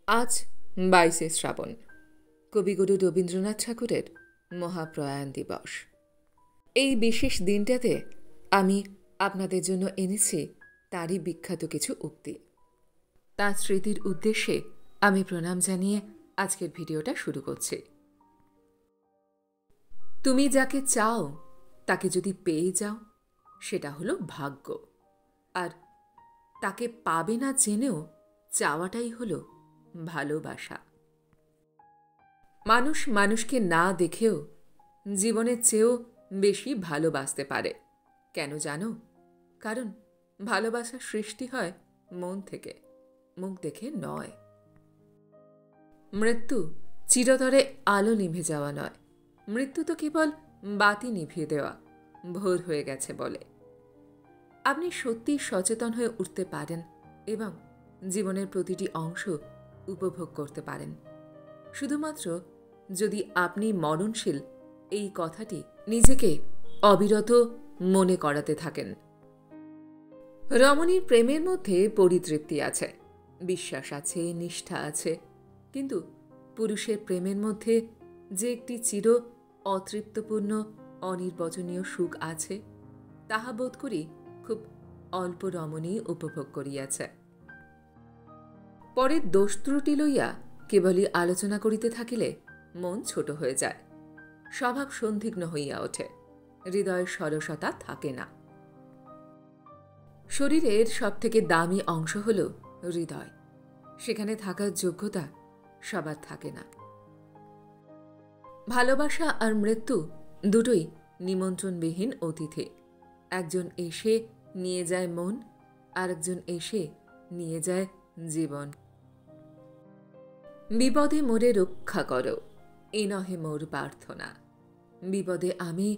আজ 22শে শ্রাবণ, কবিগুরু রবীন্দ্রনাথ ঠাকুরের মহাপ্রয়াণ দিবস। এই বিশেষ দিনটাতে আমি আপনাদের জন্য এনেছি তারই বিখ্যাত কিছু উক্তি। তাঁর স্মৃতির উদ্দেশ্যে আমি প্রণাম জানিয়ে আজকের ভিডিওটা শুরু করছি। তুমি যাকে চাও তাকে যদি পেয়ে যাও সেটা হলো ভাগ্য, আর তাকে পাবে না জেনেও চাওয়াটাই হলো ভালোবাসা। মানুষ মানুষকে না দেখেও জীবনের চেয়েও বেশি ভালোবাসতে পারে। কেন জানো? কারণ ভালোবাসার সৃষ্টি হয় মন থেকে, মুখ দেখে নয়। মৃত্যু চিরতরে আলো নিভে যাওয়া নয়, মৃত্যু তো কেবল বাতি নিভিয়ে দেওয়া, ভোর হয়ে গেছে বলে। আপনি সত্যি সচেতন হয়ে উঠতে পারেন এবং জীবনের প্রতিটি অংশ উপভোগ করতে পারেন, শুধুমাত্র যদি আপনি মরণশীল এই কথাটি নিজেকে অবিরত মনে করাতে থাকেন। রমণীর প্রেমের মধ্যে পরিতৃপ্তি আছে, বিশ্বাস আছে, নিষ্ঠা আছে, কিন্তু পুরুষের প্রেমের মধ্যে যে একটি চির অতৃপ্তপূর্ণ অনির্বচনীয় সুখ আছে, তাহা বোধ করি খুব অল্প রমণী উপভোগ করিয়াছে। পরের দোষ ত্রুটি লইয়া কেবলই আলোচনা করিতে থাকিলে মন ছোট হয়ে যায়, স্বভাব সন্দিগ্ধ হইয়া ওঠে, হৃদয়ের সরসতা থাকে না। শরীরের সবথেকে দামি অংশ হল হৃদয়, সেখানে থাকার যোগ্যতা সবার থাকে না। ভালোবাসা আর মৃত্যু দুটোই নিমন্ত্রণবিহীন অতিথি। একজন এসে নিয়ে যায় মন, আরেকজন এসে নিয়ে যায় জীবন। বিপদে মোরে রক্ষা করো, এ নহে মোর প্রার্থনা। বিপদে আমি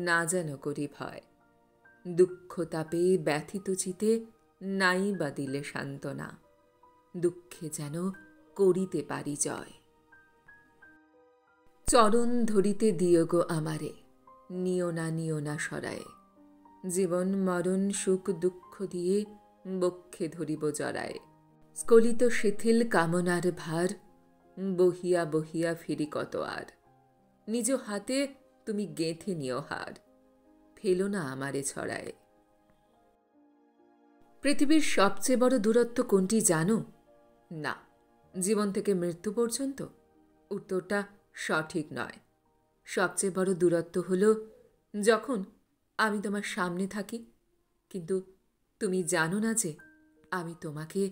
না যেন করি ভয়, দুঃখ তাপে ব্যথিত চিতে নাই বা দিলে সান্ত্বনা। দুঃখে যেন করিতে পারি জয়। চরণ ধরিতে দিও গো আমারে, নিও না সরায়ে। জীবন মরণ সুখ দুঃখ দিয়ে বক্ষে ধরিব জড়ায়ে। স্খলিত শিথিল কামনার ভার, বহিয়া বহিয়া ফিরি কত আর। নিজ হাতে তুমি গেঁথে নিও হার, ফেলো না আমারে ছড়ায়ে। পৃথিবীর সবচেয়ে বড় দূরত্ব কোনটি জানো? না, জীবন থেকে মৃত্যু পর্যন্ত? উত্তরটা সঠিক নয়। সবচেয়ে বড় দূরত্ব হল যখন আমি তোমার সামনে থাকি, কিন্তু তুমি জানো না যে আমি তোমাকে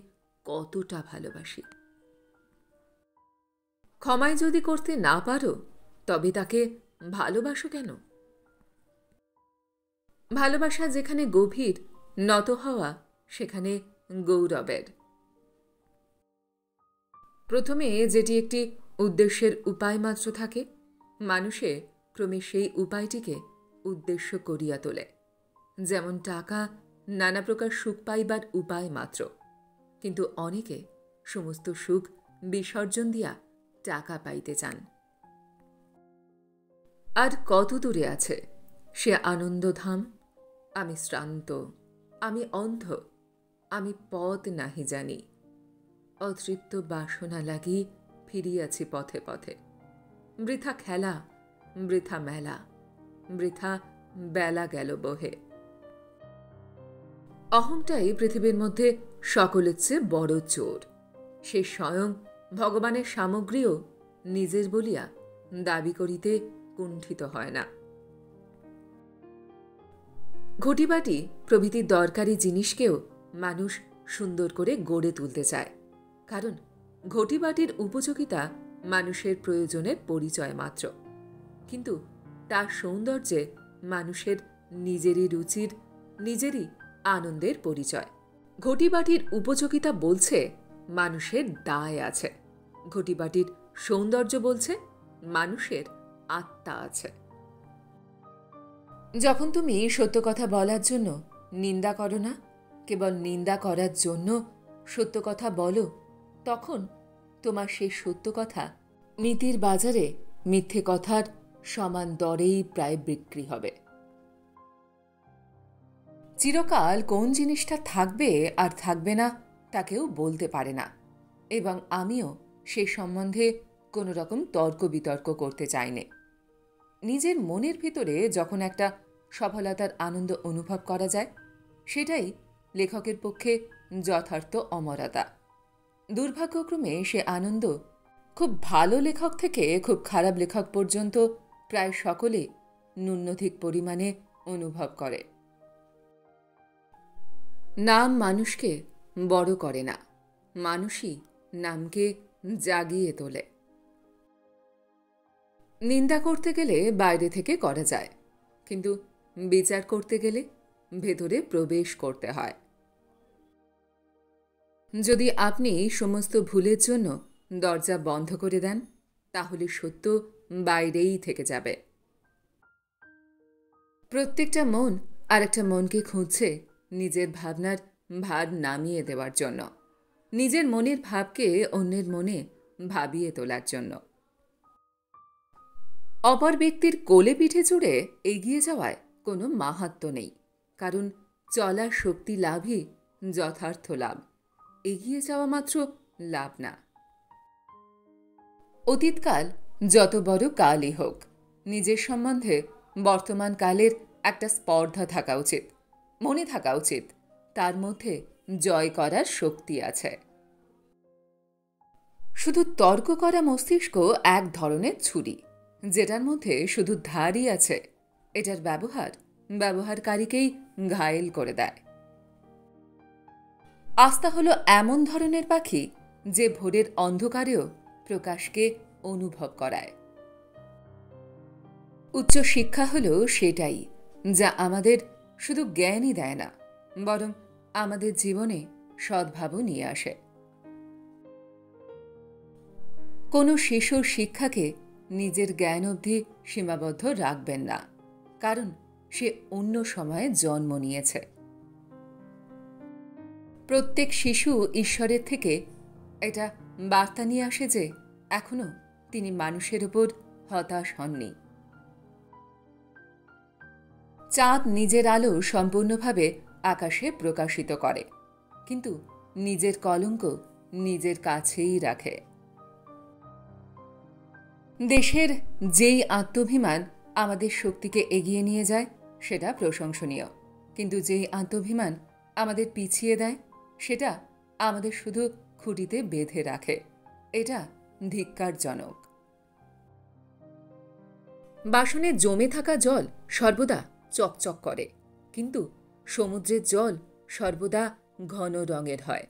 কতটা ভালোবাসি। ক্ষমাই যদি করতে না পারো তবে তাকে ভালোবাসো কেন? ভালোবাসা যেখানে গভীর, নত হওয়া সেখানে গৌরবের। প্রথমে যেটি একটি উদ্দেশ্যের উপায় মাত্র থাকে, মানুষে ক্রমে সেই উপায়টিকে উদ্দেশ্য করিয়া তোলে। যেমন টাকা নানা প্রকার সুখ পাইবার উপায় মাত্র, কিন্তু অনেকে সমস্ত সুখ বিসর্জন দিয়া টাকা পাইতে চান। আর কত দূরে আছে সে আনন্দধাম? আমি শ্রান্ত, আমি অন্ধ, আমি পথ নাহি জানি। অতৃপ্ত বাসনা লাগি ফিরিয়াছি পথে পথে। বৃথা খেলা, বৃথা মেলা, বৃথা বেলা গেল বহে। অহংটাই পৃথিবীর মধ্যে সকলের চেয়ে বড় চোর। সে স্বয়ং ভগবানের সামগ্রীও নিজের বলিয়া দাবি করিতে কুণ্ঠিত হয় না। ঘটিবাটি প্রভৃতি দরকারি জিনিসকেও মানুষ সুন্দর করে গড়ে তুলতে চায়, কারণ ঘটিবাটির উপযোগিতা মানুষের প্রয়োজনের পরিচয় মাত্র, কিন্তু তার সৌন্দর্যে মানুষের নিজেরই রুচির, নিজেরই আনন্দের পরিচয়। ঘটিবাটির উপযোগিতা বলছে মানুষের দায় আছে, ঘটিবাটির সৌন্দর্য বলছে মানুষের আত্মা আছে। যখন তুমি সত্য কথা বলার জন্য নিন্দা করো না, কেবল নিন্দা করার জন্য সত্য কথা বলো, তখন তোমার সেই সত্য কথা নীতির বাজারে মিথ্যে কথার সমান দরেই প্রায় বিক্রি হবে। চিরকাল কোন জিনিসটা থাকবে আর থাকবে না তা কেউ বলতে পারে না, এবং আমিও সে সম্বন্ধে কোনো রকম তর্ক বিতর্ক করতে চাইনি। নিজের মনের ভিতরে যখন একটা সফলতার আনন্দ অনুভব করা যায়, সেটাই লেখকের পক্ষে যথার্থ অমরতা। দুর্ভাগ্যক্রমে সে আনন্দ খুব ভালো লেখক থেকে খুব খারাপ লেখক পর্যন্ত প্রায় সকলে ন্যূনাধিক পরিমাণে অনুভব করে। নাম মানুষকে বড় করে না, মানুষই নামকে জাগিয়ে তোলে। নিন্দা করতে গেলে বাইরে থেকে করা যায়, কিন্তু বিচার করতে গেলে ভেতরে প্রবেশ করতে হয়। যদি আপনি সমস্ত ভুলের জন্য দরজা বন্ধ করে দেন, তাহলে সত্য বাইরেই থেকে যাবে। প্রত্যেকটা মন আরেকটা মনকে খুঁজছে নিজের ভাবনার ভার নামিয়ে দেওয়ার জন্য, নিজের মনের ভাবকে অন্যের মনে ভাবিয়ে তোলার জন্য। অপর ব্যক্তির কোলে পিঠে চড়ে এগিয়ে যাওয়ায় কোনো মাহাত্ম্য নেই, কারণ চলার শক্তি লাভই যথার্থ লাভ, এগিয়ে যাওয়া মাত্র লাভ না। অতীতকাল যত বড় কালই হোক, নিজের সম্বন্ধে বর্তমান কালের একটা স্পর্ধা থাকা উচিত, মনে থাকা উচিত তার মধ্যে জয় করার শক্তি আছে। শুধু তর্ক করা মস্তিষ্ক এক ধরনের ছুরি, যেটার মধ্যে শুধু ধারই আছে। এটার ব্যবহারকারীকেই ঘায়েল করে দেয়। আস্থা হলো এমন ধরনের পাখি যে ভোরের অন্ধকারেও প্রকাশকে অনুভব করায়। উচ্চ শিক্ষা হলো সেটাই, যা আমাদের শুধু জ্ঞানই দেয় না, বরং আমাদের জীবনে সদ্ভাবও নিয়ে আসে। কোনো শিশুর শিক্ষাকে নিজের জ্ঞান অবধি সীমাবদ্ধ রাখবেন না, কারণ সে অন্য সময়ে জন্ম নিয়েছে। প্রত্যেক শিশু ঈশ্বরের থেকে এটা বার্তা নিয়ে আসে যে এখনো তিনি মানুষের উপর হতাশ হননি। চাঁদ নিজের আলো সম্পূর্ণভাবে আকাশে প্রকাশিত করে, কিন্তু নিজের কলঙ্ক নিজের কাছেই রাখে। দেশের যেই আত্মাভিমান আমাদের শক্তিকে এগিয়ে নিয়ে যায় সেটা প্রশংসনীয়, কিন্তু যেই আত্মাভিমান আমাদের পিছিয়ে দেয় সেটা আমাদের শুধু খুঁটিতে বেঁধে রাখে। এটা ধিক্কারজনক। বাসনে জমে থাকা জল সর্বদা চকচক করে, কিন্তু সমুদ্রের জল সর্বদা ঘন রঙের হয়।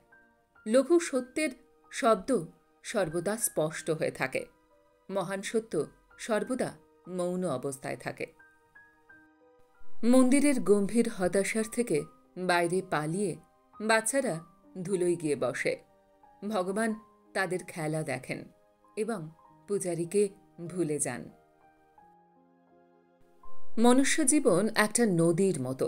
লঘু সত্যের শব্দ সর্বদা স্পষ্ট হয়ে থাকে, মহান সত্য সর্বদা মৌন অবস্থায় থাকে। মন্দিরের গম্ভীর হতাশার থেকে বাইরে পালিয়ে বাচ্চারা ধুলোয় গিয়ে বসে। ভগবান তাদের খেলা দেখেন এবং পূজারীকে ভুলে যান। মনুষ্য জীবন একটা নদীর মতো,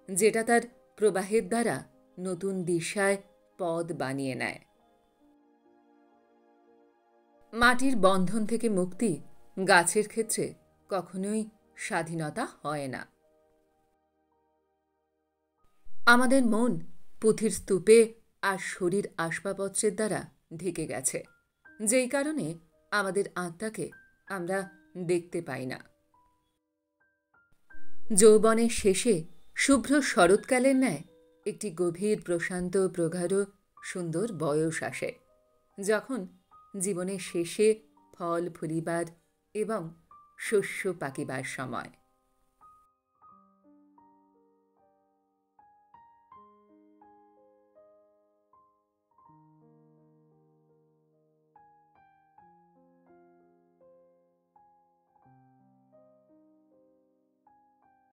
যেটা তার প্রবাহের দ্বারা নতুন দিশায় পথ বানিয়ে নেয়। মাটির বন্ধন থেকে মুক্তি গাছের ক্ষেত্রে কখনোই স্বাধীনতা হয় না। আমাদের মন পুঁথির স্তূপে আর শরীর আসবাবপত্রের দ্বারা ঢেকে গেছে, যেই কারণে আমাদের আত্মাকে আমরা দেখতে পাই না। যৌবনের শেষে শুভ্র শরৎকালের ন্যায় একটি গভীর প্রশান্ত প্রগাঢ় সুন্দর বয়স আসে, যখন জীবনের শেষে ফল ফুলিবার এবং শস্য পাকিবার সময়।